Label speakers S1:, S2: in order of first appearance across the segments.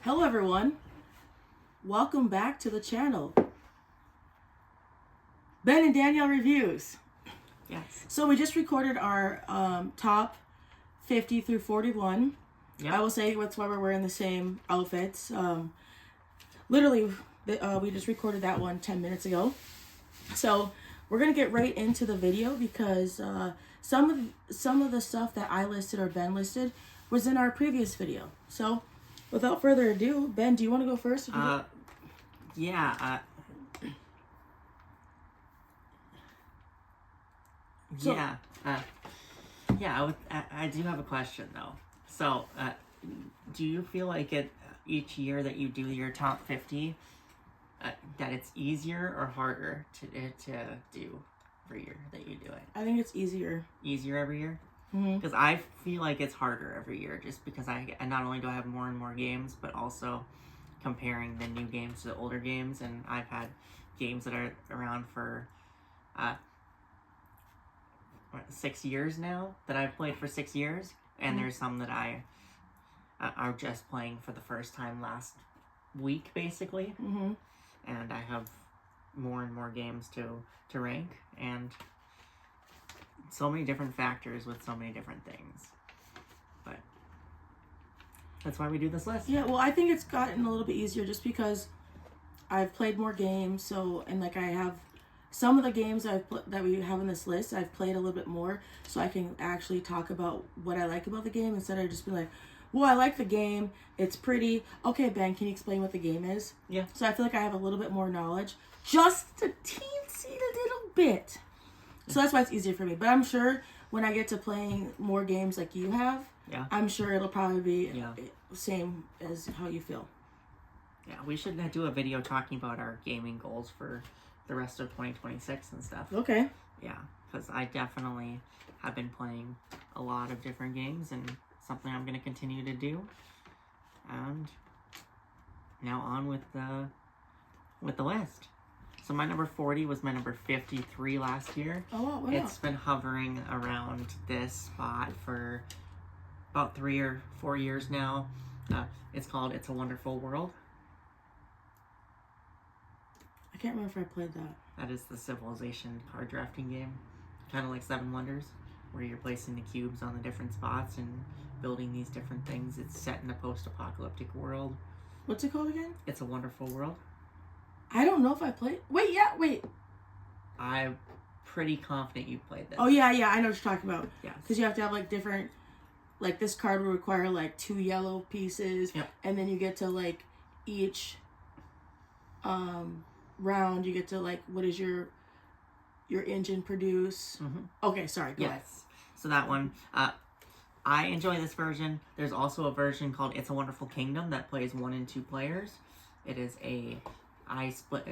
S1: Hello everyone, welcome back to the channel. Ben and Danielle Reviews.
S2: Yes.
S1: So we just recorded our top 50 through 41.
S2: Yep.
S1: I will say that's why we're wearing the same outfits. Literally, we just recorded that one 10 minutes ago. So we're going to get right into the video because some of the stuff that I listed or Ben listed was in our previous video. So without further ado, Ben, do you want to go first?
S2: Yeah. I do have a question though. So, do you feel like each year that you do your top 50, that it's easier or harder to do every year that you do it?
S1: I think it's easier.
S2: Easier every year?
S1: Mm-hmm.
S2: Because I feel like it's harder every year, just because I not only do I have more and more games, but also comparing the new games to the older games, and I've had games that are around for 6 years now, that I've played for 6 years, and there's some that I are just playing for the first time last week, basically.
S1: Mm-hmm.
S2: And I have more and more games to rank, and so many different factors with so many different things. But that's why we do this list.
S1: Yeah, well, I think it's gotten a little bit easier just because I've played more games. So, and like I have some of the games that we have in this list, I've played a little bit more, so I can actually talk about what I like about the game instead of just being like, well, I like the game, it's pretty. Okay, Ben, can you explain what the game is?
S2: Yeah.
S1: So I feel like I have a little bit more knowledge, just a teensy little bit. So that's why it's easier for me. But I'm sure when I get to playing more games like you have,
S2: yeah,
S1: I'm sure it'll probably be same as how you feel.
S2: Yeah, we should do a video talking about our gaming goals for the rest of 2026 and stuff.
S1: Okay.
S2: Yeah, because I definitely have been playing a lot of different games, and something I'm going to continue to do. And now on with the list. So my number 40 was my number 53 last year.
S1: Oh, wow.
S2: It's been hovering around this spot for about 3 or 4 years now. It's called It's a Wonderful World.
S1: I can't remember if I played that.
S2: That is the Civilization card drafting game. Kind of like Seven Wonders, where you're placing the cubes on the different spots and building these different things. It's set in a post-apocalyptic world.
S1: What's it called again?
S2: It's a Wonderful World.
S1: I don't know if I played... Wait.
S2: I'm pretty confident you played this.
S1: Oh, yeah, I know what you're talking about.
S2: Yeah.
S1: Because you have to have, like, different... Like, this card would require, like, 2 yellow pieces.
S2: Yep.
S1: And then you get to, like, each round, you get to, like, what is your engine produce.
S2: Mm-hmm.
S1: Okay, sorry, go ahead.
S2: So that one, I enjoy this version. There's also a version called It's a Wonderful Kingdom that plays 1 and 2 players. It is a I split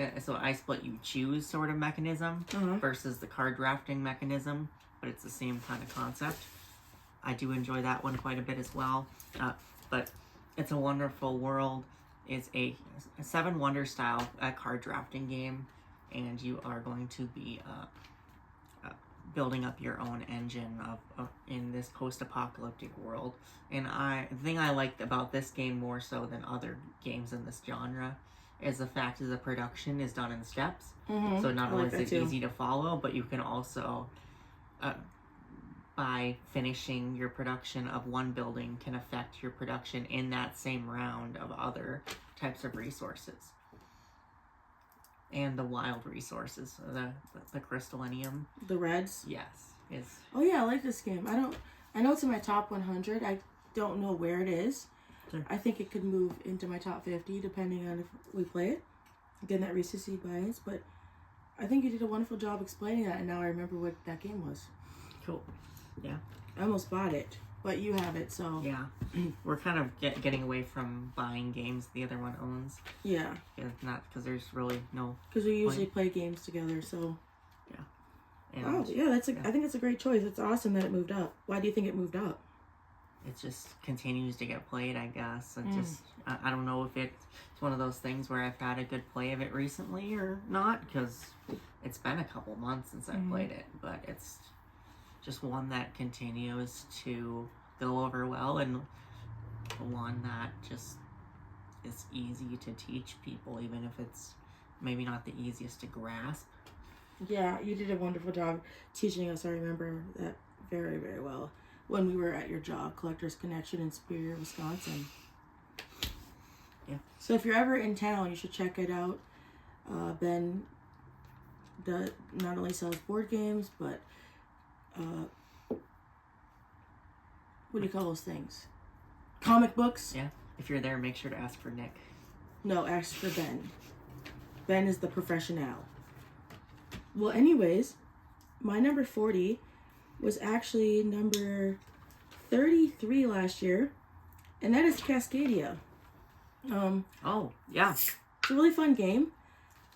S2: you choose sort of mechanism versus the card drafting mechanism, but it's the same kind of concept. I do enjoy that one quite a bit as well. But It's a Wonderful World is a 7 Wonder style card drafting game, and you are going to be building up your own engine of in this post-apocalyptic world. And the thing I liked about this game more so than other games in this genre is the fact that the production is done in steps.
S1: Mm-hmm.
S2: So not only is it easy to follow, but you can also, by finishing your production of one building, can affect your production in that same round of other types of resources. And the wild resources, the crystallinium.
S1: The reds?
S2: Yes.
S1: Oh yeah, I like this game. I know it's in my top 100. I don't know where it is.
S2: Sure.
S1: I think it could move into my top 50 depending on if we play it. Again, that recency bias, but I think you did a wonderful job explaining that, and now I remember what that game was.
S2: Cool. Yeah.
S1: I almost bought it, but you have it, so...
S2: Yeah. We're kind of getting away from buying games the other one owns.
S1: Yeah.
S2: Not because there's really no...
S1: Because we usually play games together, so...
S2: Yeah. And
S1: oh, yeah, I think it's a great choice. It's awesome that it moved up. Why do you think it moved up?
S2: It just continues to get played, I guess. I don't know if it's one of those things where I've had a good play of it recently or not, because it's been a couple months since I've played it, but it's just one that continues to go over well, and one that just is easy to teach people, even if it's maybe not the easiest to grasp.
S1: Yeah, you did a wonderful job teaching us. I remember that very, very well when we were at your job, Collectors Connection in Superior, Wisconsin.
S2: Yeah.
S1: So if you're ever in town, you should check it out. Ben not only sells board games, but what do you call those things? Comic books?
S2: Yeah. If you're there, make sure to ask for Nick.
S1: No, ask for Ben. Ben is the professional. Well, anyways, my number 40 was actually number 33 last year, and that is Cascadia.
S2: Oh, yeah.
S1: It's a really fun game.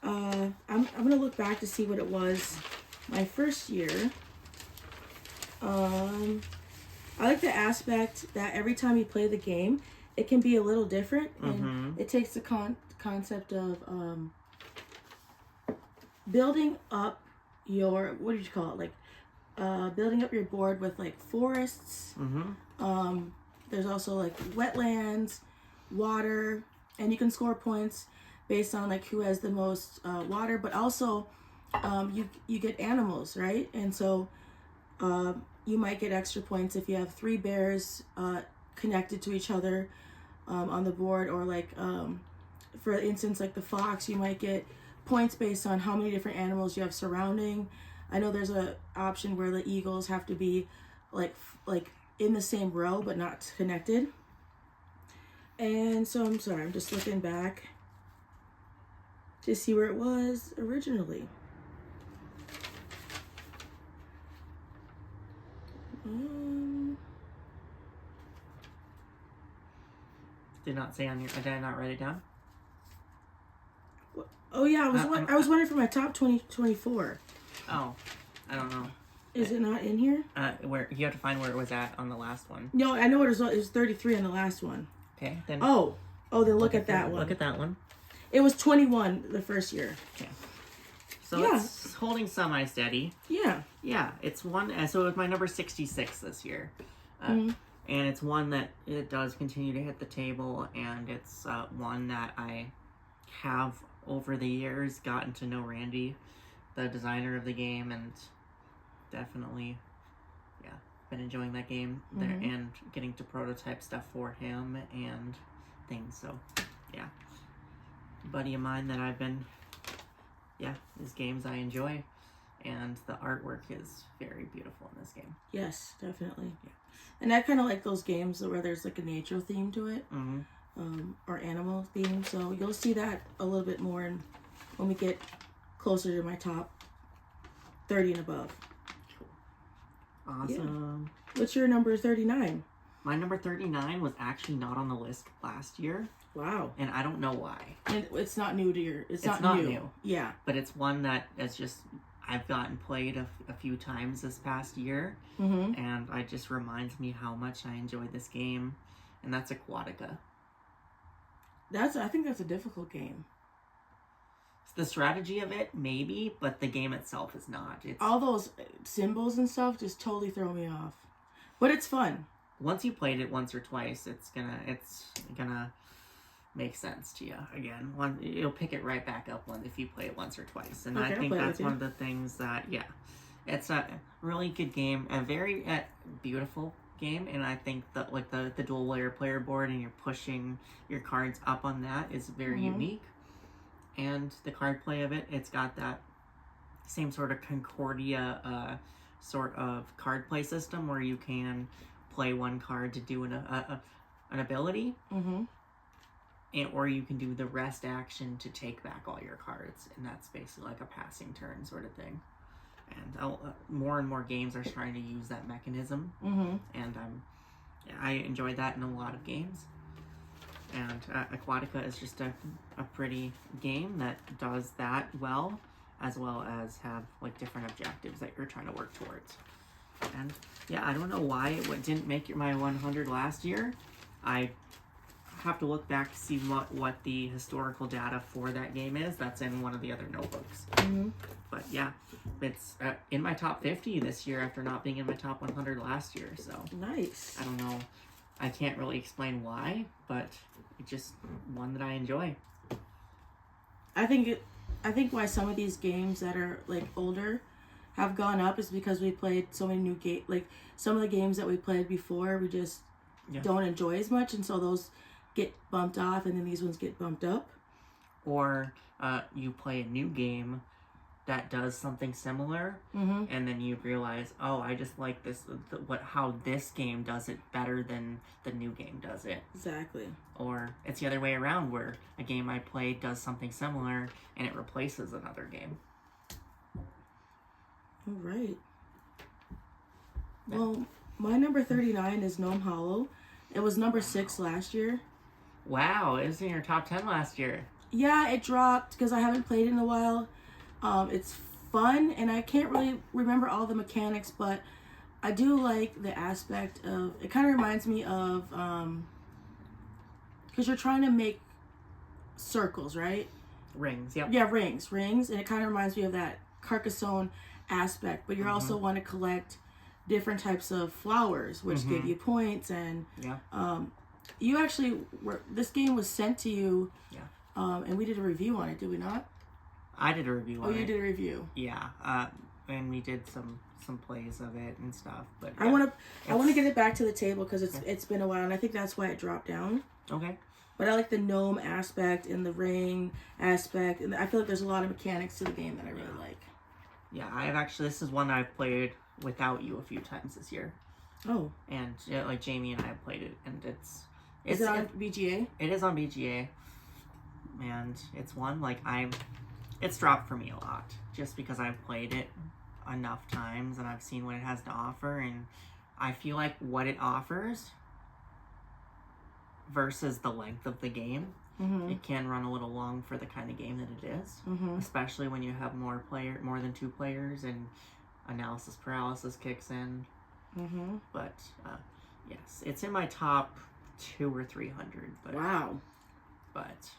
S1: I'm gonna look back to see what it was my first year. I like the aspect that every time you play the game, it can be a little different, and it takes the concept of building up your, what did you call it? Like building up your board with like forests. There's also like wetlands, water, and you can score points based on like who has the most water, but also you get animals, right? And so you might get extra points if you have 3 bears connected to each other on the board, or like for instance, like the fox, you might get points based on how many different animals you have surrounding. I know there's a option where the eagles have to be like in the same row but not connected. And so I'm sorry, I'm just looking back to see where it was originally.
S2: Did not say on your. Did I not write it down?
S1: Oh yeah, I was wondering for my top 2024.
S2: Oh, I don't know.
S1: Is it not in here?
S2: Where you have to find where it was at on the last one.
S1: No, I know it was 33 on the last one.
S2: Okay, then.
S1: Oh, then look at that one.
S2: Look at that one.
S1: It was 21 the first year.
S2: Okay. So it's holding semi-steady.
S1: Yeah.
S2: Yeah, it's one. So it was my number 66 this year. And it's one that it does continue to hit the table, and it's one that I have over the years gotten to know Randy, the designer of the game, and definitely, yeah, been enjoying that game there and getting to prototype stuff for him and things. So, yeah, buddy of mine that I've been, these games I enjoy, and the artwork is very beautiful in this game.
S1: Yes, definitely. Yeah. And I kind of like those games where there's like a nature theme to it, or animal theme. So you'll see that a little bit more when we get closer to my top 30 and above.
S2: Cool. Awesome.
S1: Yeah. What's your number 39?
S2: My number 39 was actually not on the list last year.
S1: Wow.
S2: And I don't know why.
S1: And it's not new to your... It's not new. Yeah.
S2: But it's one that is just... I've gotten played a few times this past year, and it just reminds me how much I enjoyed this game, and that's Aquatica.
S1: I think that's a difficult game.
S2: The strategy of it, maybe, but the game itself is not. It's
S1: all those symbols and stuff just totally throw me off, but it's fun.
S2: Once you played it once or twice, it's gonna make sense to you again. You'll pick it right back up if you play it once or twice. And I think that's one of the things that, it's a really good game, a very beautiful game. And I think that like the dual layer player board and you're pushing your cards up on that is very unique. And the card play of it, it's got that same sort of Concordia sort of card play system where you can play one card to do an ability. Or you can do the rest action to take back all your cards, and that's basically like a passing turn sort of thing. And more and more games are starting to use that mechanism, and I enjoy that in a lot of games. And Aquatica is just a pretty game that does that well as have like different objectives that you're trying to work towards. And I don't know why it didn't make my 100 last year. I have to look back to see what the historical data for that game is. That's in one of the other notebooks. But it's in my top 50 this year after not being in my top 100 last year. So
S1: nice.
S2: I don't know I can't really explain why, but it's just one that I enjoy.
S1: I think why some of these games that are like older have gone up is because we played so many new like some of the games that we played before we just don't enjoy as much, and so those get bumped off, and then these ones get bumped up.
S2: Or you play a new game that does something similar, and then you realize, oh, I just like this, how this game does it better than the new game does it.
S1: Exactly.
S2: Or it's the other way around, where a game I played does something similar, and it replaces another game.
S1: All right. Well, my number 39 is Gnome Hollow. It was number 6 last year.
S2: Wow, it was in your top 10 last year.
S1: Yeah, it dropped because I haven't played it in a while. It's fun, and I can't really remember all the mechanics, but I do like the aspect of it. Kind of reminds me of because you're trying to make circles, right?
S2: Rings, yep.
S1: Yeah, rings, and it kind of reminds me of that Carcassonne aspect. But you also want to collect different types of flowers, which give you points, and you actually this game was sent to you.
S2: Yeah.
S1: And we did a review on it, did we not?
S2: I did a review on it.
S1: Oh, you did a review.
S2: Yeah, and we did some plays of it and stuff. But
S1: yeah, I want to get it back to the table because it's been a while, and I think that's why it dropped down.
S2: Okay.
S1: But I like the gnome aspect and the ring aspect, and I feel like there's a lot of mechanics to the game that I really like.
S2: Yeah, this is one I've played without you a few times this year.
S1: Oh.
S2: And like Jamie and I have played it, and
S1: is it on BGA?
S2: It is on BGA. And it's one, like, it's dropped for me a lot, just because I've played it enough times, and I've seen what it has to offer, and I feel like what it offers versus the length of the game, it can run a little long for the kind of game that it is, especially when you have more than 2 players, and analysis paralysis kicks in. But, yes, it's in my top 200 or 300. But,
S1: wow.
S2: But,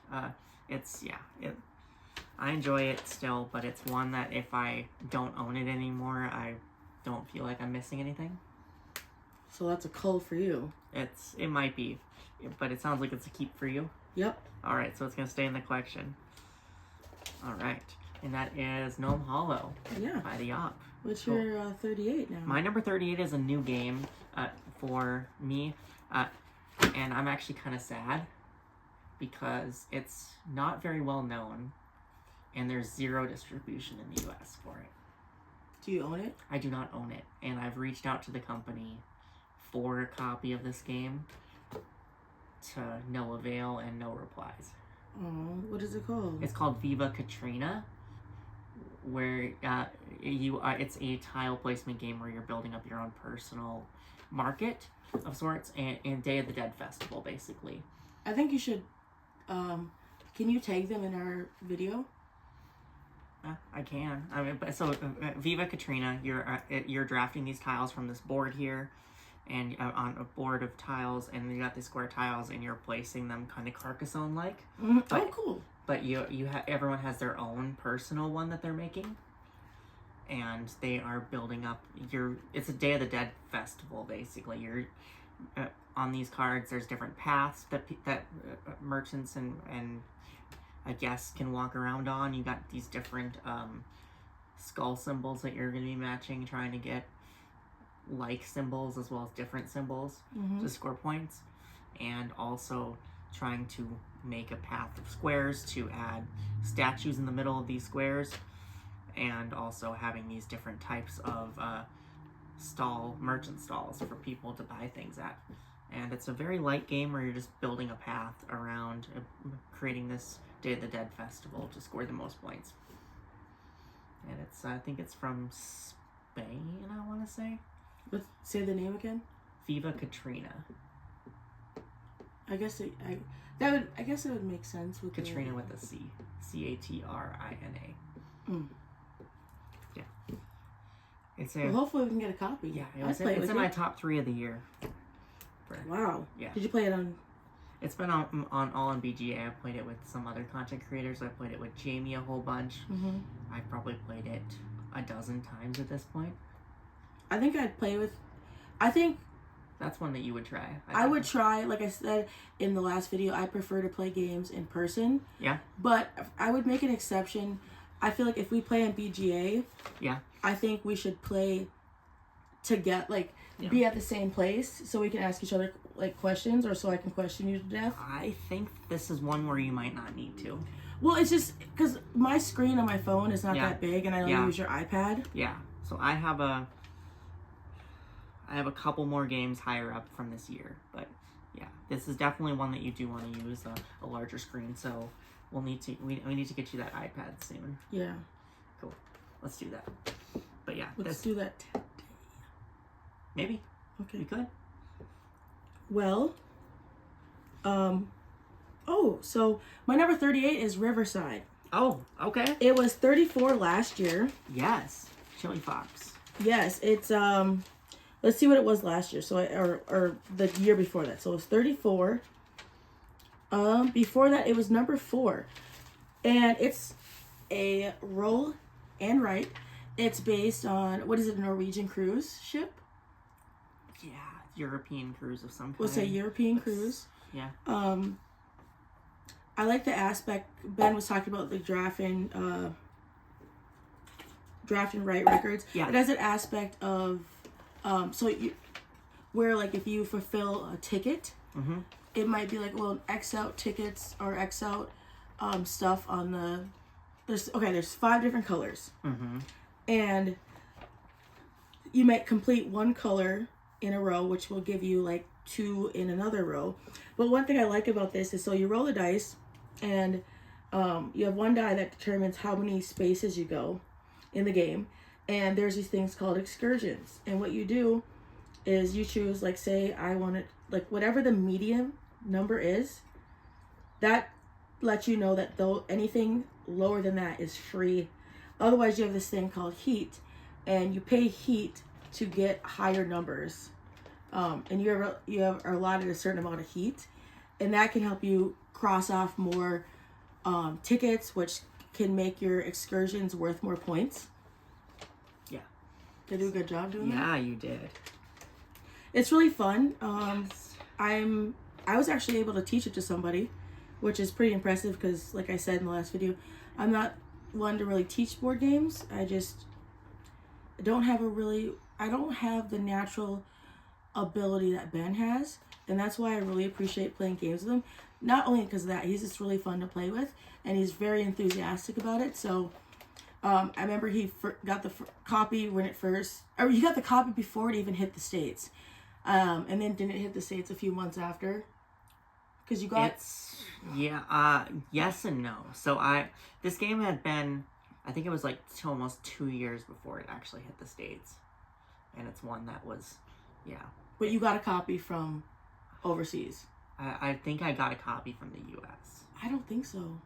S2: I enjoy it still, but it's one that if I don't own it anymore, I don't feel like I'm missing anything.
S1: So that's a cull for you.
S2: It might be, but it sounds like it's a keep for you.
S1: Yep.
S2: Alright, so it's going to stay in the collection. Alright, and that is Gnome Hollow by the Op.
S1: What's your 38 now?
S2: My number 38 is a new game for me, and I'm actually kind of sad because it's not very well known, and there's 0 distribution in the US for it.
S1: Do you own it?
S2: I do not own it, and I've reached out to the company for a copy of this game to no avail and no replies.
S1: Oh, what is it called?
S2: It's called Viva Katrina, where it's a tile placement game where you're building up your own personal market of sorts, and Day of the Dead festival, basically.
S1: I think you should. Can you tag them in our video?
S2: I can. I mean, Viva Katrina, you're drafting these tiles from this board here, and on a board of tiles, and you got these square tiles, and you're placing them kind of Carcassonne-like.
S1: Oh, cool.
S2: But everyone has their own personal one that they're making, and they are building up it's a Day of the Dead festival, basically. You're on these cards, there's different paths that merchants and I guess can walk around on. You got these different skull symbols that you're going to be matching, trying to get like symbols as well as different symbols to score points, and also trying to make a path of squares to add statues in the middle of these squares, and also having these different types of merchant stalls for people to buy things at. And it's a very light game where you're just building a path around creating this Day of the Dead festival to score the most points. And I think it's from Spain, I want to say.
S1: Say the name again.
S2: Viva Katrina.
S1: I guess it would make sense with
S2: Katrina with a C. Catrina. Yeah.
S1: Well, hopefully we can get a copy.
S2: Yeah, it's in my top 3 of the year.
S1: Wow.
S2: Yeah.
S1: Did you play it on?
S2: It's been all on BGA. I played it with some other content creators. I played it with Jamie a whole bunch. I probably played it a dozen times at this point.
S1: I think I'd play with. I think
S2: That's one that you would try.
S1: I would try, like I said in the last video, I prefer to play games in person.
S2: Yeah.
S1: But I would make an exception. I feel like if we play on BGA,
S2: yeah,
S1: I think we should play to get be at the same place so we can ask each other like questions, or so I can question you to death.
S2: I think this is one where you might not need to.
S1: Well, it's just because my screen on my phone is not that big, and I only use your iPad.
S2: Yeah. So I have a couple more games higher up from this year, but yeah, this is definitely one that you do want to use a larger screen. So we'll need to we need to get you that iPad soon.
S1: Yeah.
S2: Cool. Let's do that. But yeah,
S1: let's do that today.
S2: Maybe.
S1: Okay.
S2: We could.
S1: Well, oh, so my number 38 is Riverside.
S2: Oh, okay.
S1: It was 34 last year.
S2: Yes. Chili Fox.
S1: Yes, it's let's see what it was last year. So or the year before that. So it was 34. Before that it was number 4. And it's a roll and write. It's based on, what is it, a Norwegian cruise ship?
S2: Yeah, European cruise of some kind.
S1: We'll say European cruise.
S2: Yeah.
S1: I like the aspect Ben was talking about, the draft and write records.
S2: Yeah.
S1: It has an aspect of where like if you fulfill a ticket, it might be like, well, X out tickets or X out stuff on the there's 5 different colors. And you might complete one color in a row, which will give you like 2 in another row. But one thing I like about this is, so you roll the dice, and you have one die that determines how many spaces you go in the game. And there's these things called excursions. And what you do is you choose, like, say I want it, like whatever the medium number is, that lets you know that though anything lower than that is free. Otherwise, you have this thing called heat, and you pay heat to get higher numbers. And you have are allotted a certain amount of heat, and that can help you cross off more tickets, which can make your excursions worth more points.
S2: Yeah.
S1: Did I do a good job doing that?
S2: Yeah, you did.
S1: It's really fun.
S2: Yes.
S1: I was actually able to teach it to somebody, which is pretty impressive because, like I said in the last video, I'm not one to really teach board games. I don't have the natural ability that Ben has, and that's why I really appreciate playing games with him. Not only because of that, he's just really fun to play with, and he's very enthusiastic about it. So I remember he got the copy when it first, or he got the copy before it even hit the States, and then didn't hit the States a few months after. Because you got... yes and no. So this game had been, I think it was like almost 2 years before it actually hit the States. And it's one that was, But you got a copy from overseas.
S2: I think I got a copy from the U.S.
S1: I don't think so.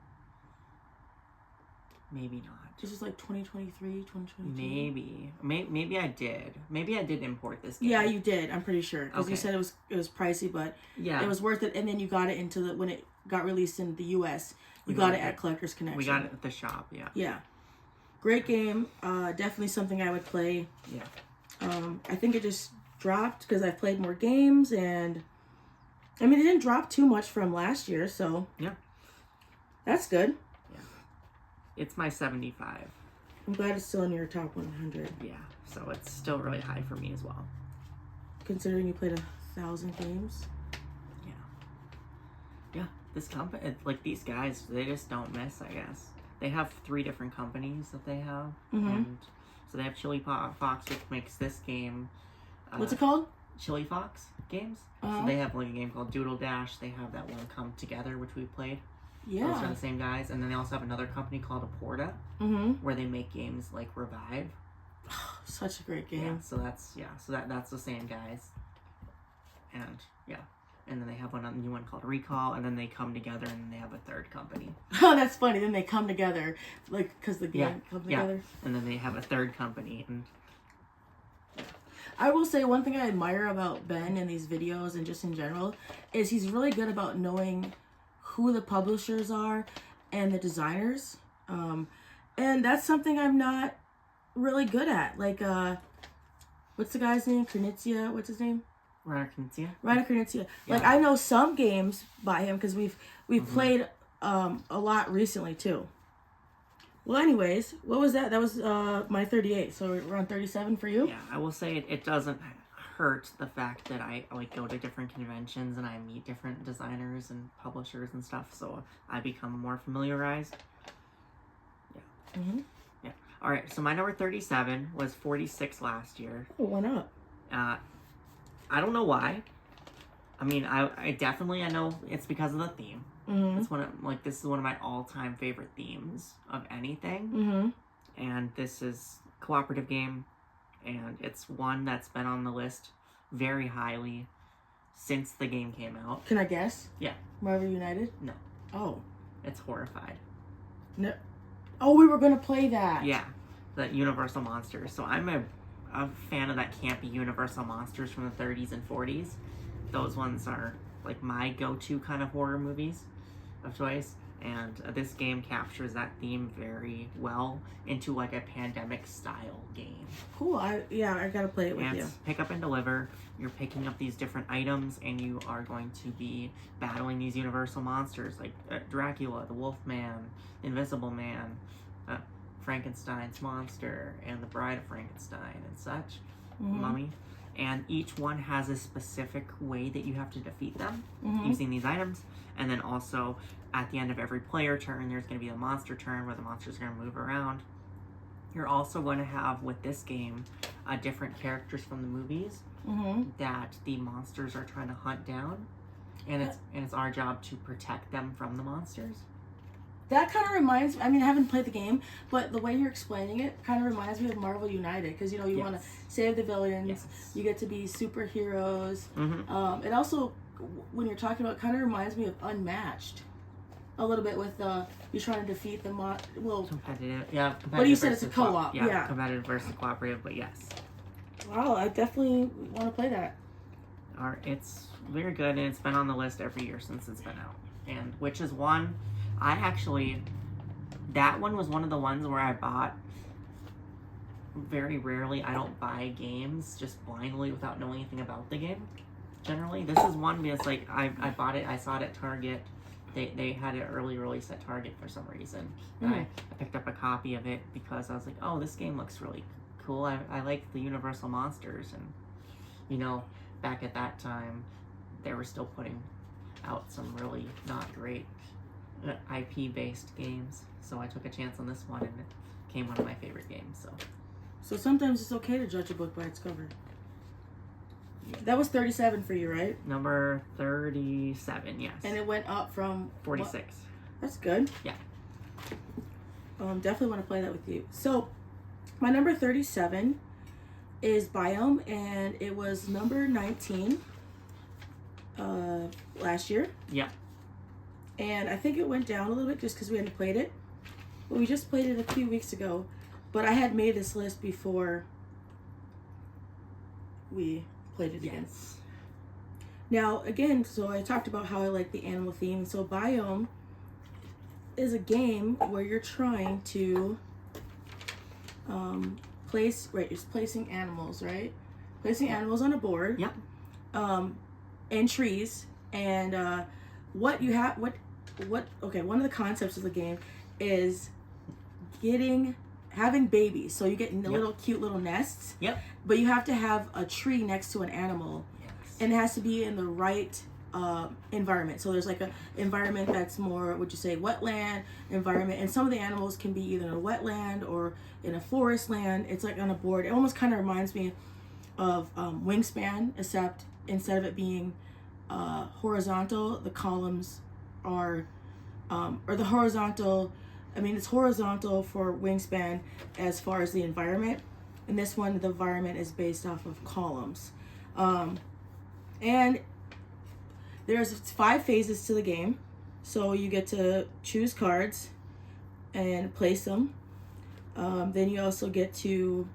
S2: Maybe not.
S1: This is like 2023, 2022.
S2: Maybe I did. Maybe I did import this game.
S1: Yeah, you did. I'm pretty sure. Because you said it was pricey, but it was worth it. And then you got it when it got released in the U.S., you got it at Collector's Connection.
S2: We got it at the shop, yeah.
S1: Yeah. Great game. Definitely something I would play.
S2: Yeah.
S1: I think it just dropped because I've played more games, and I mean, it didn't drop too much from last year, so
S2: yeah,
S1: that's good.
S2: Yeah, it's my 75.
S1: I'm glad it's still in your top 100.
S2: Yeah, so it's still really high for me as well.
S1: Considering you played 1,000 games.
S2: Yeah, this company, like these guys, they just don't miss. I guess they have 3 different companies that they have, and so they have Chili Fox, which makes this game.
S1: What's it called?
S2: Chili Fox Games. So they have like a game called Doodle Dash. They have that one Come Together, which we played.
S1: Yeah.
S2: Those are the same guys. And then they also have another company called Aporta, where they make games like Revive.
S1: Such a great game.
S2: Yeah, so that's the same guys. And and then they have a new one called Recall, and then they come together and they have a third company.
S1: Oh, that's funny. Then they come together, like, because the game comes together.
S2: Yeah, and then they have a third company. And
S1: I will say one thing I admire about Ben in these videos and just in general is he's really good about knowing who the publishers are and the designers. And that's something I'm not really good at. Like, what's the guy's name? Kernizia? What's his name?
S2: Reiner Knizia.
S1: Reiner Knizia.
S2: Yeah.
S1: Like, I know some games by him because we've played a lot recently too. Well, anyways, what was that? That was my 38. So we're on 37 for you?
S2: Yeah, I will say it doesn't hurt the fact that I like go to different conventions and I meet different designers and publishers and stuff, so I become more familiarized. Yeah.
S1: Mm-hmm.
S2: Yeah. All right, so my number 37 was 46 last year.
S1: Oh, went up.
S2: I don't know why. I mean, I definitely, I know it's because of the theme.
S1: Mm-hmm.
S2: It's this is one of my all-time favorite themes of anything.
S1: Mm-hmm.
S2: And this is a cooperative game, and it's one that's been on the list very highly since the game came out.
S1: Can I guess?
S2: Yeah.
S1: Marvel United?
S2: No.
S1: Oh.
S2: It's Horrified.
S1: No. Oh, we were going to play that.
S2: Yeah. The Universal Monsters. So I'm a fan of that campy Universal Monsters from the 30s and 40s. Those ones are like my go-to kind of horror movies of choice, and this game captures that theme very well into like a pandemic style game.
S1: Cool. I gotta play it with
S2: And
S1: you.
S2: it's pick up and deliver. You're picking up these different items, and you are going to be battling these universal monsters like Dracula, the Wolfman, Invisible Man, Frankenstein's monster, and the Bride of Frankenstein and such. Mummy. And each one has a specific way that you have to defeat them using these items. And then also, at the end of every player turn, there's going to be a monster turn where the monster's going to move around. You're also going to have, with this game, different characters from the movies that the monsters are trying to hunt down. And it's our job to protect them from the monsters.
S1: That kind of reminds me, I mean, I haven't played the game, but the way you're explaining it kind of reminds me of Marvel United, because, you know, you want to save the villains, you get to be superheroes. It also, when you're talking about, kind of reminds me of Unmatched. A little bit with, you're trying to defeat the
S2: competitive, yeah. Competitive,
S1: but you said it's a co-op, yeah.
S2: Competitive versus cooperative, but yes.
S1: Wow, I definitely want to play that.
S2: It's very good, and it's been on the list every year since it's been out. And which is one... that one was one of the ones where I bought. Very rarely, I don't buy games just blindly without knowing anything about the game. Generally, this is one because like I bought it, I saw it at Target. They had it early release at Target for some reason. And I picked up a copy of it because I was like, oh, this game looks really cool. I like the Universal Monsters, and you know, back at that time, they were still putting out some really not great IP-based games, so I took a chance on this one, and it became one of my favorite games. So
S1: sometimes it's okay to judge a book by its cover. That was 37 for you, right?
S2: Number 37, yes.
S1: And it went up from
S2: 46.
S1: What? That's good.
S2: Yeah.
S1: Definitely want to play that with you. So, my number 37 is Biome, and it was number 19 last year.
S2: Yeah.
S1: And I think it went down a little bit just because we hadn't played it. But we just played it a few weeks ago. But I had made this list before we played it again. Now, again, so I talked about how I like the animal theme. So Biome is a game where you're trying to you're placing animals, right? Placing animals on a board.
S2: Yep.
S1: And trees. And one of the concepts of the game is having babies. So you get little cute little nests.
S2: Yep.
S1: But you have to have a tree next to an animal.
S2: Yes.
S1: And it has to be in the right environment. So there's like a environment that's more, would you say, wetland environment. And some of the animals can be either in a wetland or in a forest land. It's like on a board. It almost kind of reminds me of Wingspan, except instead of it being horizontal, the columns are, or the horizontal, I mean, it's horizontal for Wingspan as far as the environment. And this one, the environment is based off of columns. And there's 5 phases to the game. So you get to choose cards and place them. Then you also get to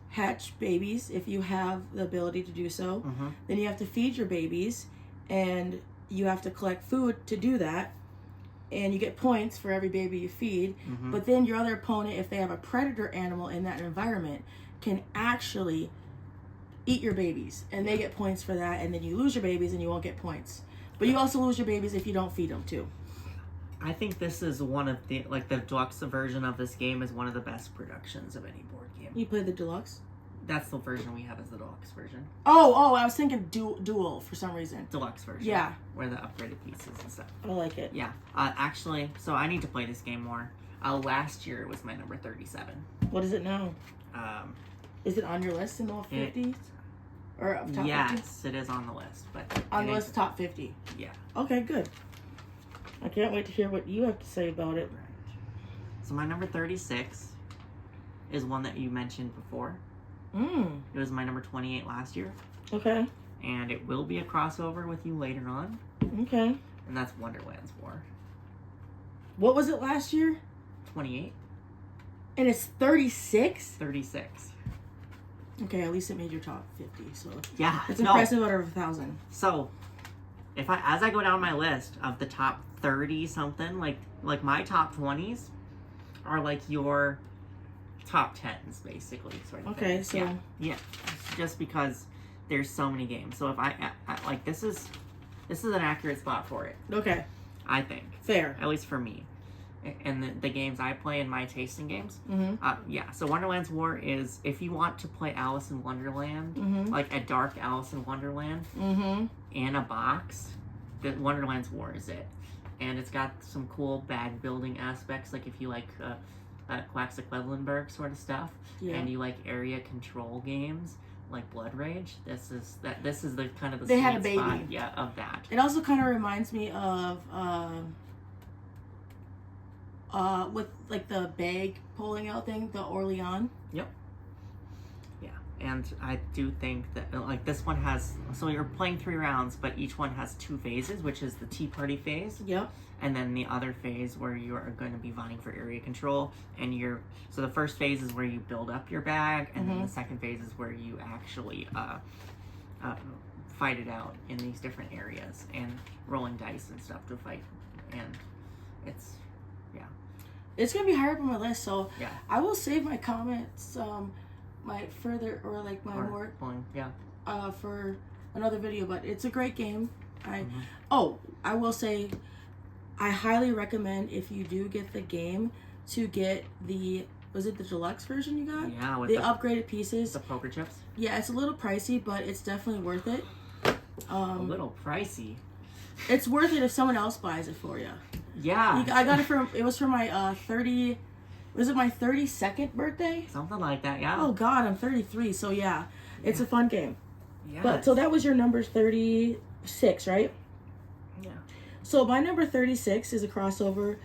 S1: hatch babies if you have the ability to do so. Then you have to feed your babies, and you have to collect food to do that. And you get points for every baby you feed. But then your other opponent, if they have a predator animal in that environment, can actually eat your babies, and they get points for that, and then you lose your babies and you won't get points. But you also lose your babies if you don't feed them too.
S2: I think this is one of the, like, the deluxe version of this game is one of the best productions of any board game.
S1: You play the deluxe?
S2: That's the version we have as the deluxe version.
S1: Oh, I was thinking dual for some reason.
S2: Deluxe version.
S1: Yeah.
S2: Where the upgraded pieces and stuff.
S1: I like it.
S2: Yeah. Actually, so I need to play this game more. Last year it was my number 37.
S1: What is it now? Is it on your list in the 50s? Or top 50?
S2: Yes, it is on the list. But
S1: on the list, top 50?
S2: Yeah.
S1: Okay, good. I can't wait to hear what you have to say about it.
S2: Right. So my number 36 is one that you mentioned before. It was my number 28 last year.
S1: Okay.
S2: And it will be a crossover with you later on.
S1: Okay.
S2: And that's Wonderland's War.
S1: What was it last year?
S2: 28.
S1: And it's 36?
S2: 36.
S1: Okay, at least it made your top 50. So
S2: yeah,
S1: it's impressive out of 1,000.
S2: So, as I go down my list of the top 30 something, like my top 20s are like your top 10s basically, sort of.
S1: Okay,
S2: thing.
S1: so
S2: yeah, just because there's so many games. So if I like this is an accurate spot for it.
S1: Okay.
S2: I think.
S1: Fair.
S2: At least for me. And the games I play in my tasting games.
S1: Mm-hmm.
S2: So Wonderland's War is, if you want to play Alice in Wonderland,
S1: mm-hmm.
S2: like a dark Alice in Wonderland,
S1: mm-hmm.
S2: in a box, the Wonderland's War is it. And it's got some cool bag building aspects, like if you like Quaxaquedlinburg sort of stuff, and you like area control games like Blood Rage. This is the kind of the
S1: they
S2: sweet
S1: had a baby.
S2: spot, of that.
S1: It also kind of reminds me of with like the bag pulling out thing, the Orleans.
S2: Yep. Yeah, and I do think that like this one has, so you're playing 3 rounds, but each one has 2 phases, which is the Tea Party phase.
S1: Yep.
S2: And then the other phase where you are going to be vying for area control, and so the first phase is where you build up your bag, and then the second phase is where you actually fight it out in these different areas and rolling dice and stuff to fight, and
S1: it's gonna be higher up on my list, so
S2: yeah.
S1: I will save my comments, my further or like my more for another video. But it's a great game. I will say, I highly recommend, if you do get the game, to get was it the deluxe version you got?
S2: Yeah, with
S1: the upgraded pieces.
S2: The poker chips.
S1: Yeah, it's a little pricey, but it's definitely worth it.
S2: A little pricey.
S1: It's worth it if someone else buys it for you.
S2: Yeah.
S1: I got it it was for my was it my 32nd birthday?
S2: Something like that, yeah.
S1: Oh God, I'm 33, so yeah. It's a fun game.
S2: Yeah.
S1: But so that was your number 36, right?
S2: Yeah.
S1: So my number 36 is a crossover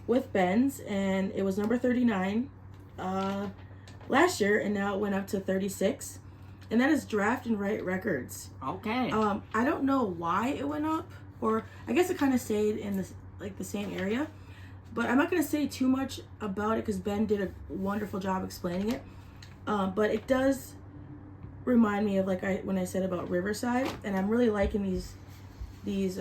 S1: with Ben's, and it was number 39 last year, and now it went up to 36. And that is Draft and Write Records.
S2: Okay.
S1: I don't know why it went up, or I guess it kind of stayed in the same area, but I'm not going to say too much about it because Ben did a wonderful job explaining it. But it does remind me of when I said about Riverside, and I'm really liking these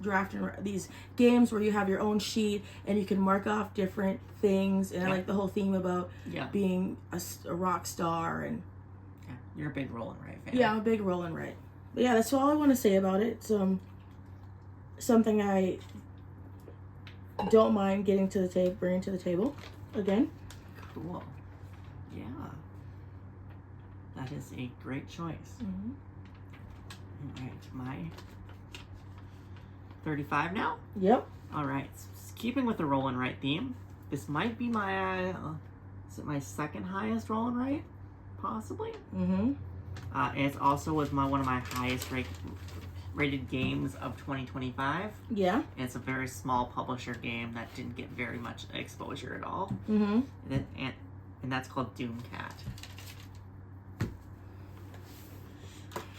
S1: draft and these games where you have your own sheet and you can mark off different things, and I like the whole theme about being a rock star. And
S2: you're a big Roll and Write fan.
S1: Yeah, I'm a big Roll and Write. But yeah, that's all I want to say about it. It's something I don't mind bringing to the table again.
S2: Cool. Yeah. That is a great choice.
S1: Mm-hmm.
S2: All right, my 35 now?
S1: Yep.
S2: All right, keeping with the Roll and Write theme, this might be my, is it my second highest Roll and Write? Possibly.
S1: Mm-hmm.
S2: And it's also was one of my highest rated games of 2025.
S1: Yeah.
S2: And it's a very small publisher game that didn't get very much exposure at all.
S1: Mm-hmm.
S2: And that's called Doomcat.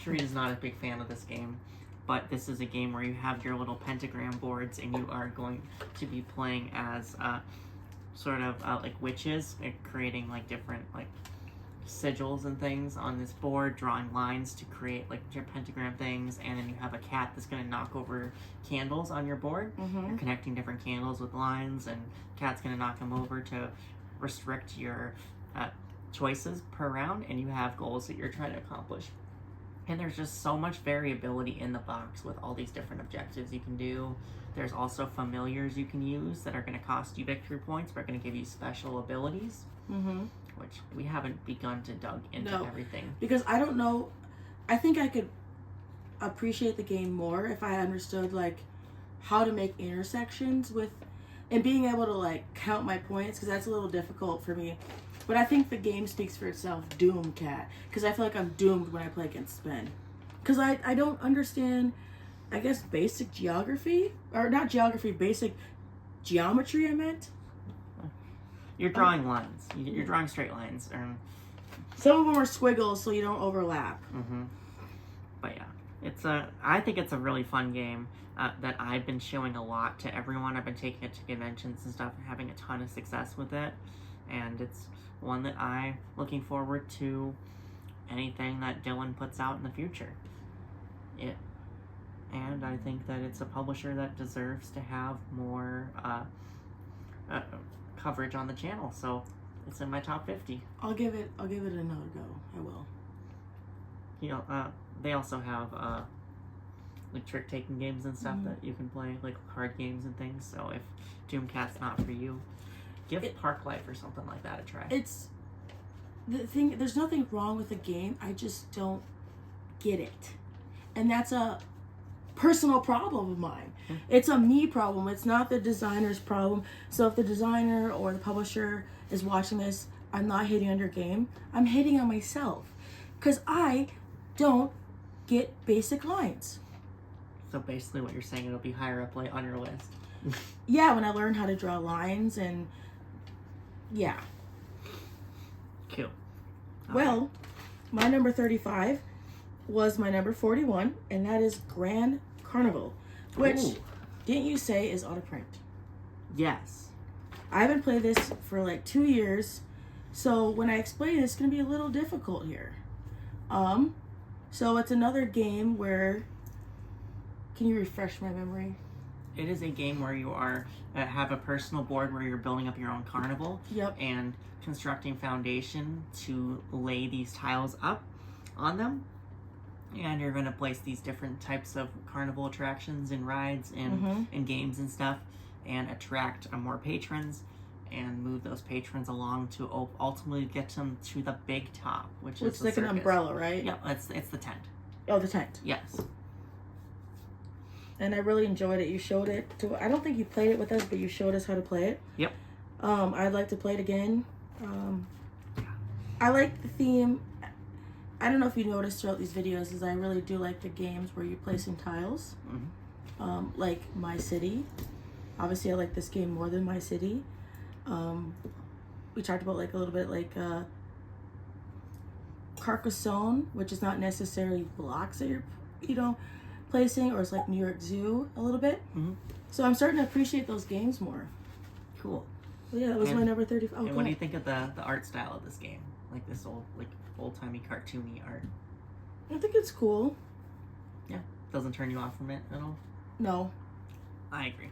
S2: Sharita's not a big fan of this game, but this is a game where you have your little pentagram boards, and you are going to be playing as sort of like witches, and creating like different like sigils and things on this board, drawing lines to create like your pentagram things, and then you have a cat that's going to knock over candles on your board. You're connecting different candles with lines, and cat's going to knock them over to restrict your choices per round, and you have goals that you're trying to accomplish. And there's just so much variability in the box with all these different objectives you can do. There's also familiars you can use that are going to cost you victory points, but are going to give you special abilities, which we haven't begun to dug into everything.
S1: Because I don't know, I think I could appreciate the game more if I understood like how to make intersections with, and being able to like count my points, because that's a little difficult for me. But I think the game speaks for itself, Doom Cat, because I feel like I'm doomed when I play against Ben. Because I don't understand, I guess, basic geography, or not geography, basic geometry, I meant.
S2: You're drawing lines. You're drawing straight lines.
S1: Some of them are squiggles, so you don't overlap.
S2: But yeah, I think it's a really fun game that I've been showing a lot to everyone. I've been taking it to conventions and stuff and having a ton of success with it. And it's one that I'm looking forward to anything that Dylan puts out in the future. And I think that it's a publisher that deserves to have more coverage on the channel. So it's in my top 50.
S1: I'll give it another go. I will.
S2: You know, they also have like trick-taking games and stuff that you can play, like card games and things. So if Doom Cat's not for you, give Park Life or something like that a try.
S1: It's the thing. There's nothing wrong with the game. I just don't get it, and that's a personal problem of mine. It's a me problem. It's not the designer's problem. So if the designer or the publisher is watching this, I'm not hating on your game. I'm hating on myself, because I don't get basic lines.
S2: So basically, what you're saying, it'll be higher up on your list.
S1: Yeah, when I learn how to draw lines and. Yeah.
S2: Cool.
S1: Well, my number 35 was my number 41, and that is Grand Carnival, which, didn't you say, is out of print?
S2: Yes.
S1: I haven't played this for like 2 years, so when I explain it, it's going to be a little difficult here. So it's another game where, can you refresh my memory?
S2: It is a game where you are have a personal board where you're building up your own carnival.
S1: Yep.
S2: And constructing foundation to lay these tiles up on them. And you're going to place these different types of carnival attractions and rides and games and stuff, and attract more patrons and move those patrons along to ultimately get them to the big top, which is the
S1: like
S2: circus.
S1: An umbrella, right?
S2: Yep, it's the tent.
S1: Oh, the tent.
S2: Yes.
S1: And I really enjoyed it. You showed it to, I don't think you played it with us, but you showed us how to play it.
S2: Yep.
S1: I'd like to play it again. I like the theme. I don't know if you noticed throughout these videos, is I really do like the games where you're placing tiles. Like My City. Obviously, I like this game more than My City. We talked about like a little bit like Carcassonne, which is not necessarily blocks that you're, placing, or it's like New York Zoo a little bit. So I'm starting to appreciate those games more.
S2: Cool.
S1: So yeah, that was my number 35.
S2: And what do you think of the art style of this game? Like this old-timey cartoony art.
S1: I think it's cool.
S2: Yeah. Doesn't turn you off from it at all?
S1: No.
S2: I agree.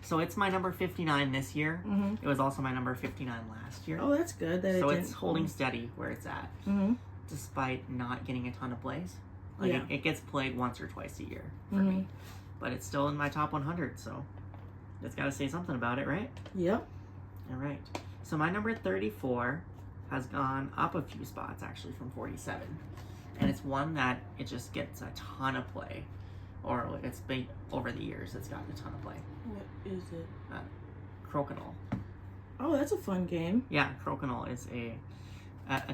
S2: So it's my number 59 this year. It was also my number 59 last year.
S1: Oh, that's good.
S2: So it's holding steady where it's at, despite not getting a ton of plays. Like it gets played once or twice a year for me, but it's still in my top 100. So it's got to say something about it, right?
S1: Yep.
S2: All right. So my number 34 has gone up a few spots actually from 47, and it's one that it just gets a ton of play, or it's been over the years. It's gotten a ton of play.
S1: What is it?
S2: Crokinole.
S1: Oh, that's a fun game.
S2: Yeah, Crokinole is a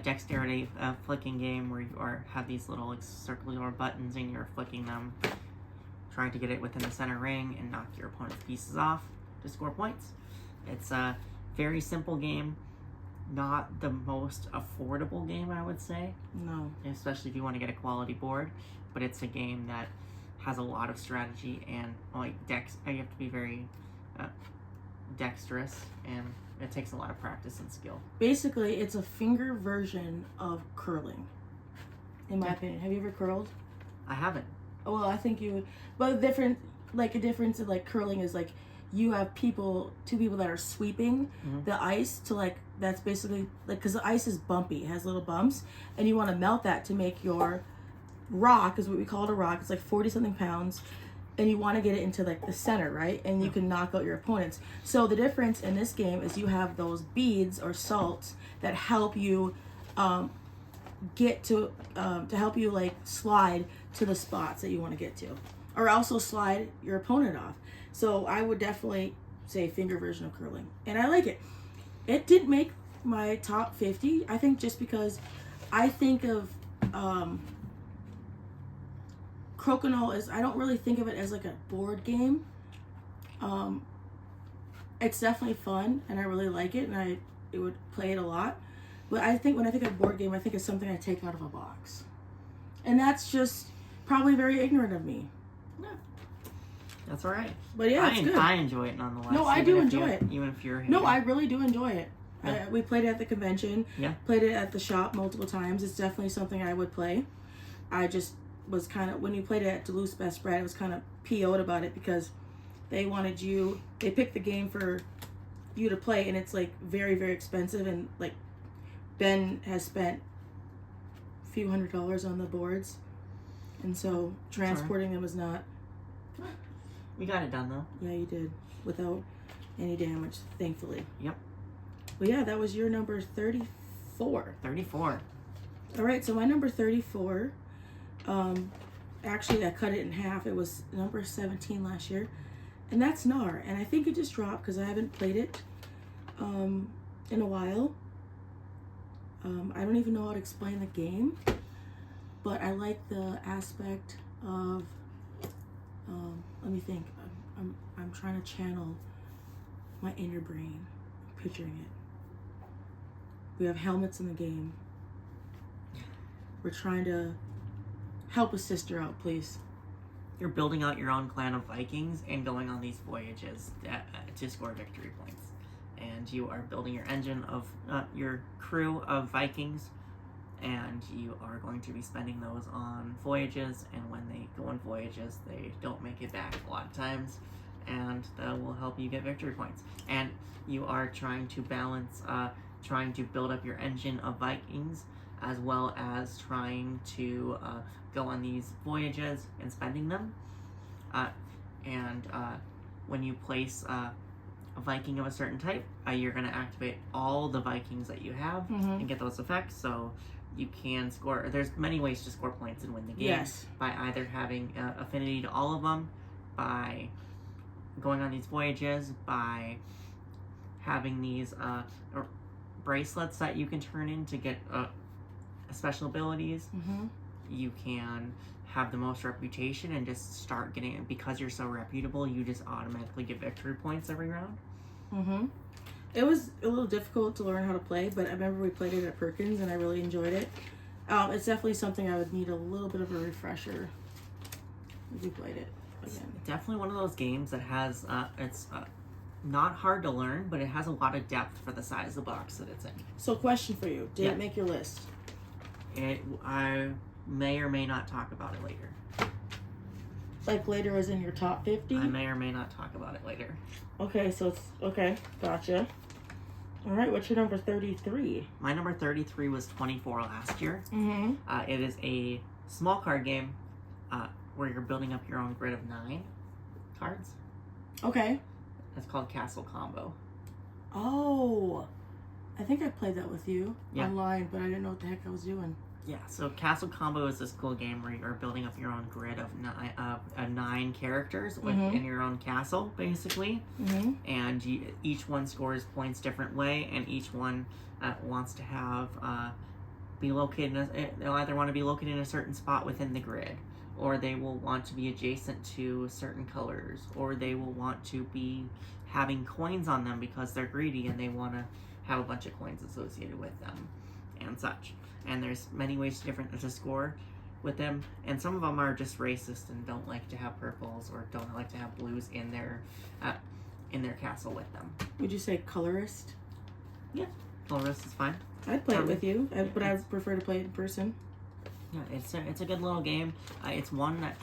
S2: dexterity flicking game where you have these little like, circular buttons and you're flicking them, trying to get it within the center ring and knock your opponent's pieces off to score points. It's a very simple game, not the most affordable game, I would say.
S1: No.
S2: Especially if you want to get a quality board, but it's a game that has a lot of strategy and like you have to be very dexterous, and it takes a lot of practice and skill.
S1: Basically, it's a finger version of curling, in my opinion. Have you ever curled?
S2: I haven't.
S1: Oh, well, I think you would. But a difference in like curling is like you have two people that are sweeping the ice to like, that's basically like, because the ice is bumpy, it has little bumps, and you want to melt that to make your rock, is what we call it, a rock. It's like 40 something pounds, and you want to get it into like the center, right? And you can knock out your opponents. So the difference in this game is you have those beads or salts that help you get to help you like slide to the spots that you want to get to, or also slide your opponent off. So I would definitely say finger version of curling, and I like it. It didn't make my top 50, I think, just because I think of Crokinole as, I don't really think of it as like a board game. It's definitely fun, and I really like it, and I would play it a lot. But I think when I think of board game, I think it's something I take out of a box, and that's just probably very ignorant of me.
S2: Yeah. That's all right.
S1: But yeah, it's good.
S2: I enjoy it nonetheless.
S1: No, I do enjoy it.
S2: Even if you're
S1: No, I really do enjoy it.
S2: Yeah.
S1: We played it at the convention.
S2: Yeah.
S1: Played it at the shop multiple times. It's definitely something I would play. I just was kind of, when you played it at Duluth's Best Bread, I was kind of PO'd about it because they picked the game for you to play, and it's like very, very expensive, and like Ben has spent a few $100s on the boards, and so transporting them is not.
S2: We got it done though.
S1: Yeah, you did, without any damage, thankfully.
S2: Yep.
S1: Well, yeah, that was your number 34.
S2: 34.
S1: All right, so my number 34, actually I cut it in half. It was number 17 last year, and that's Gnar. And I think it just dropped because I haven't played it in a while. I don't even know how to explain the game, but I like the aspect of, let me think. I'm trying to channel my inner brain, picturing it. We have helmets in the game. We're trying to help a sister out, please.
S2: You're building out your own clan of Vikings and going on these voyages to score victory points. And you are building your engine of your crew of Vikings, and you are going to be spending those on voyages, and when they go on voyages, they don't make it back a lot of times, and that will help you get victory points. And you are trying to balance, trying to build up your engine of Vikings, as well as trying to go on these voyages and spending them. When you place a Viking of a certain type, you're going to activate all the Vikings that you have and get those effects. So you can score. There's many ways to score points and win the game.
S1: Yes.
S2: By either having affinity to all of them, by going on these voyages, by having these bracelets that you can turn in to get special abilities. You can have the most reputation and just start getting it. Because you're so reputable, you just automatically get victory points every round.
S1: It was a little difficult to learn how to play, but I remember we played it at Perkins and I really enjoyed it. It's definitely something I would need a little bit of a refresher if we played it again.
S2: It's definitely one of those games that has it's not hard to learn, but it has a lot of depth for the size of the box that it's in.
S1: So, question for you: did it make your list?
S2: I may or may not talk about it later.
S1: Like later as in your top 50?
S2: I may or may not talk about it later.
S1: Okay, so it's okay. Gotcha. All right, what's your number 33?
S2: My number 33 was 24 last year.
S1: Mm-hmm.
S2: It is a small card game where you're building up your own grid of 9 cards.
S1: Okay.
S2: It's called Castle Combo.
S1: Oh, I think I played that with you online, but I didn't know what the heck I was doing.
S2: Yeah, so Castle Combo is this cool game where you're building up your own grid of 9 characters within your own castle, basically. And each one scores points different way, and each one wants to have be located. They'll either want to be located in a certain spot within the grid, or they will want to be adjacent to certain colors, or they will want to be having coins on them because they're greedy and they want to have a bunch of coins associated with them, and such. And there's many ways to score with them, and some of them are just racist and don't like to have purples or don't like to have blues in their castle with them.
S1: Would you say colorist?
S2: Yeah, colorist is fine.
S1: I'd play it with you, but I prefer to play it in person.
S2: Yeah, it's a good little game. It's one that,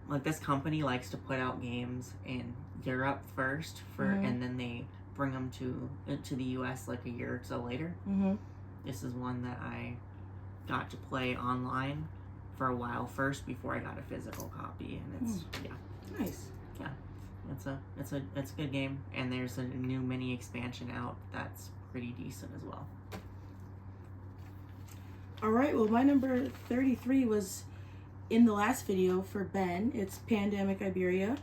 S2: like, this company likes to put out games in Europe first and then they bring them to the US like a year or so later. This is one that I got to play online for a while first before I got a physical copy, and it's
S1: nice.
S2: Yeah, it's a good game, and there's a new mini expansion out that's pretty decent as well.
S1: All right, well, my number 33 was in the last video for Ben. It's Pandemic Iberia.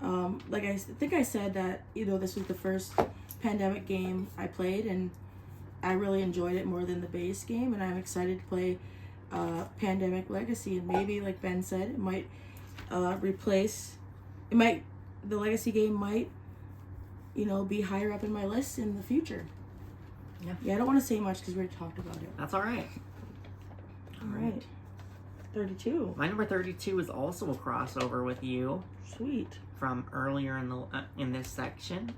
S1: Like I think I said that, this was the first Pandemic game I played, and I really enjoyed it more than the base game, and I'm excited to play Pandemic Legacy, and maybe, like Ben said, it might the Legacy game might, be higher up in my list in the future. Yeah, I don't want to say much because we already talked about it.
S2: That's all right.
S1: All right. 32.
S2: My number 32 is also a crossover with you.
S1: Sweet.
S2: From earlier in this section.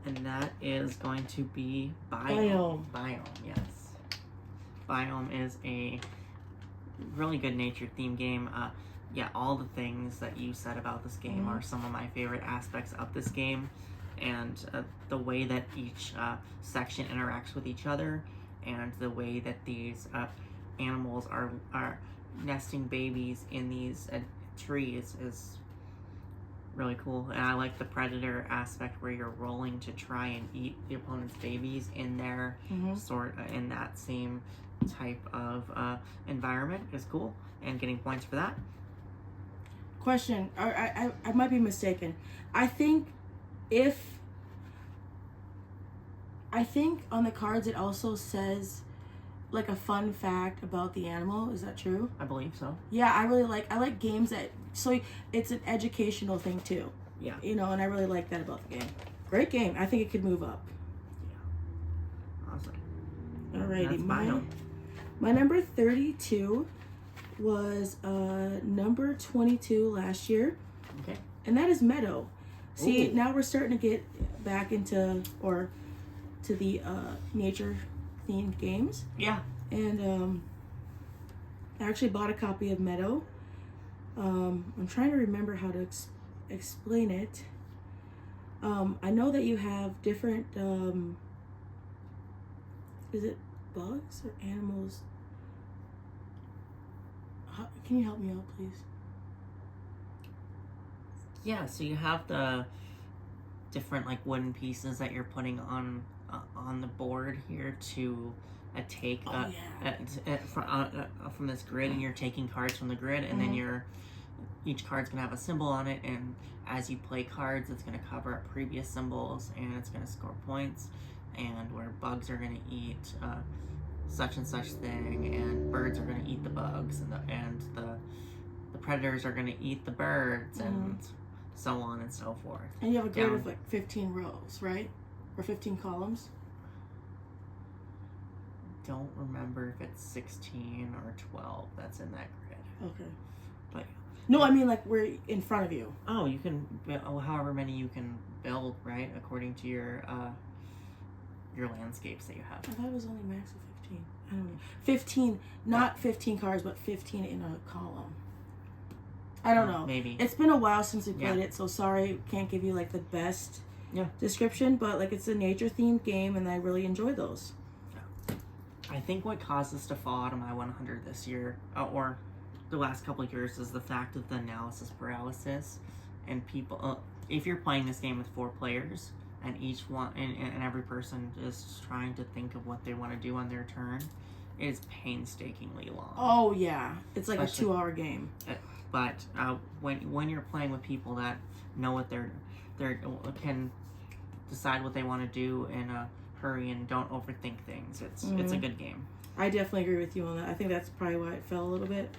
S2: And that is going to be Biome. Biome, yes. Biome is a really good nature theme game. All the things that you said about this game are some of my favorite aspects of this game. And the way that each section interacts with each other, and the way that these animals are nesting babies in these trees is really cool. And I like the predator aspect where you're rolling to try and eat the opponent's babies in their in that same type of environment is cool, and getting points for that.
S1: Question, I might be mistaken. I think on the cards it also says like a fun fact about the animal. Is that true?
S2: I believe so.
S1: Yeah, I like games that, so it's an educational thing too.
S2: Yeah.
S1: And I really like that about the game. Great game. I think it could move up.
S2: Yeah. Awesome.
S1: Alrighty. My number 32 was number 22 last year.
S2: Okay.
S1: And that is Meadow. See,
S2: Ooh.
S1: now we're starting to get back into the nature themed games.
S2: Yeah.
S1: And I actually bought a copy of Meadow. I'm trying to remember how to explain it. I know that you have different is it bugs or animals? Can you help me out, please?
S2: Yeah, so you have the different like wooden pieces that you're putting on the board here to take from this grid, and you're taking cards from the grid, and then each card's gonna have a symbol on it, and as you play cards, it's gonna cover up previous symbols, and it's gonna score points. And where bugs are gonna eat such and such thing, and birds are gonna eat the bugs, and the predators are gonna eat the birds, and so on and so forth.
S1: And you have a grid of like 15 rows, right? Or 15 columns?
S2: Don't remember if it's 16 or 12 that's in that grid.
S1: Okay.
S2: But
S1: no, I mean like we're in front of you.
S2: Oh, you can however many you can build, right? According to your landscapes that you have.
S1: I thought it was only max of 15. I don't know. 15, not 15 cards, but 15 in a column. I don't know.
S2: Maybe.
S1: It's been a while since we played it, so sorry, can't give you like the best description, but like it's a nature themed game, and I really enjoy those.
S2: I think what caused us to fall out of my 100 this year, or the last couple of years, is the fact of the analysis paralysis. And people, if you're playing this game with 4 players, and each one, and every person is trying to think of what they want to do on their turn, it is painstakingly long.
S1: Oh yeah, it's like especially, a 2-hour game.
S2: But when you're playing with people that know what they're can decide what they want to do in a hurry and don't overthink things, it's a good game.
S1: I definitely agree with you on that. I think that's probably why it fell a little bit.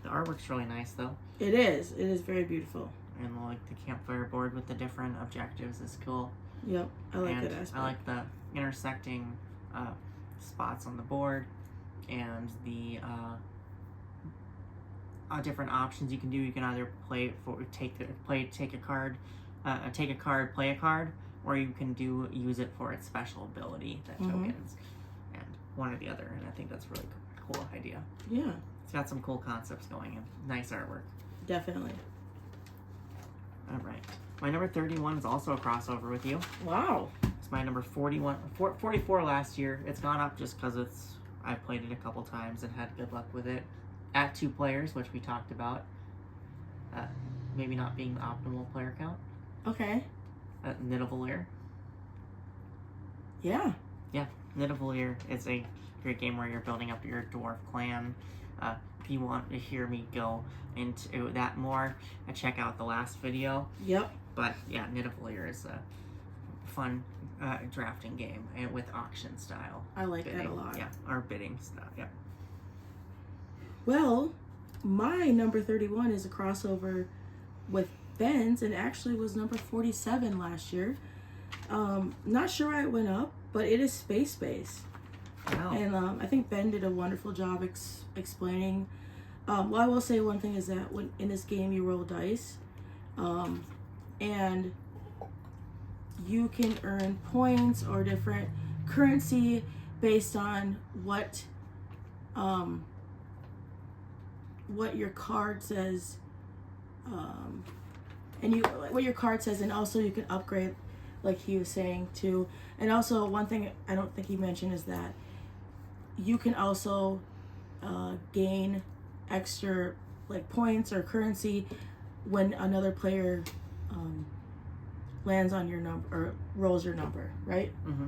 S2: The artwork's really nice though.
S1: It is very beautiful.
S2: And like the campfire board with the different objectives is cool.
S1: Yep, I like that aspect.
S2: I like the intersecting spots on the board, and the different options you can do. You can either take a card, play a card, or you can use it for its special ability, that tokens, and one or the other. And I think that's really cool idea.
S1: Yeah,
S2: it's got some cool concepts going and nice artwork.
S1: Definitely.
S2: All right. My number 31 is also a crossover with you.
S1: Wow.
S2: It's my number 44 last year. It's gone up just because I played it a couple times and had good luck with it. At 2 players, which we talked about. Maybe not being the optimal player count.
S1: Okay.
S2: Nidavellir.
S1: Yeah.
S2: Yeah, Nidavellir is a great game where you're building up your dwarf clan. If you want to hear me go into that more, check out the last video.
S1: Yep.
S2: But yeah, Nidavellir is a fun drafting game and with auction style.
S1: I like
S2: bidding.
S1: that a lot.
S2: Yeah, or bidding style. Yeah.
S1: Well, my number 31 is a crossover with Ben's, and actually was number 47 last year. Not sure why it went up, but it is Space Base.
S2: Wow.
S1: And I think Ben did a wonderful job explaining. Well, I will say one thing is that when in this game you roll dice, and you can earn points or different currency based on what your card says, what your card says, and also you can upgrade, like he was saying too. And also one thing I don't think he mentioned is that you can also gain extra like points or currency when another player lands on your number or rolls your number, right?
S2: Mm-hmm.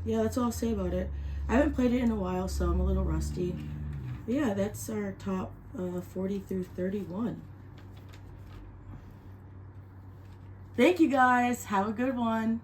S1: Yeah, that's all I'll say about it. I haven't played it in a while, so I'm a little rusty. But yeah, that's our top 40 through 31. Thank you guys. Have a good one.